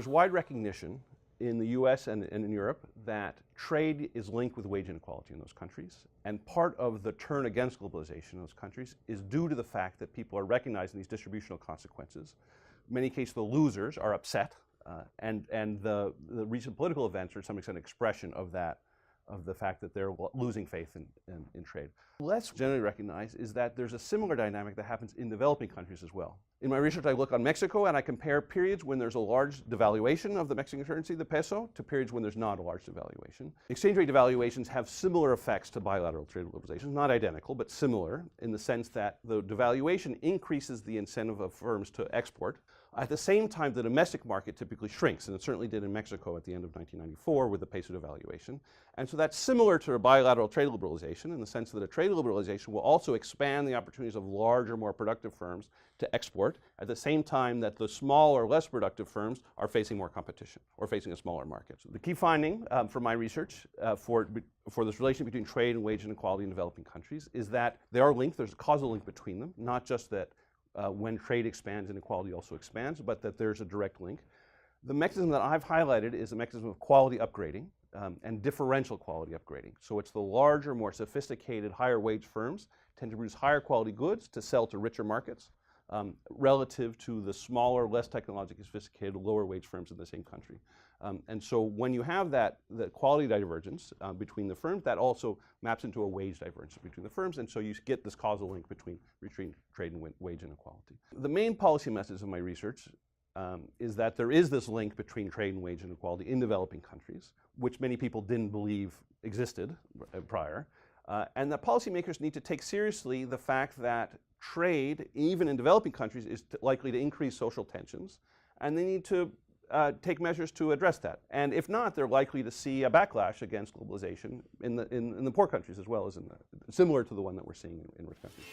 There's wide recognition in the US and in Europe that trade is linked with wage inequality in those countries. And part of the turn against globalization in those countries is due to the fact that people are recognizing these distributional consequences. In many cases, the losers are upset, and the recent political events are to some extent an expression of that, of the fact that they're losing faith in trade. Less generally recognized is that there's a similar dynamic that happens in developing countries as well. In my research, I look on Mexico and I compare periods when there's a large devaluation of the Mexican currency, the peso, to periods when there's not a large devaluation. Exchange rate devaluations have similar effects to bilateral trade liberalization, not identical, but similar in the sense that the devaluation increases the incentive of firms to export. At the same time, the domestic market typically shrinks, and it certainly did in Mexico at the end of 1994 with the peso devaluation. And so that's similar to a bilateral trade liberalization in the sense that a trade liberalization will also expand the opportunities of larger, more productive firms to export at the same time that the smaller, less productive firms are facing more competition or facing a smaller market. So the key finding from my research for this relation between trade and wage inequality in developing countries is that they are linked. There's a causal link between them, not just that when trade expands, inequality also expands, but that there's a direct link. The mechanism that I've highlighted is a mechanism of quality upgrading and differential quality upgrading. So it's the larger, more sophisticated, higher wage firms tend to produce higher quality goods to sell to richer markets relative to the smaller, less technologically sophisticated, lower wage firms in the same country. And so when you have the quality divergence between the firms, that also maps into a wage divergence between the firms, and so you get this causal link between trade and wage inequality. The main policy message of my research is that there is this link between trade and wage inequality in developing countries, which many people didn't believe existed prior, and that policymakers need to take seriously the fact that trade, even in developing countries, is likely to increase social tensions, and they need to take measures to address that. And if not, they're likely to see a backlash against globalization in the poor countries as well as similar to the one that we're seeing in rich countries.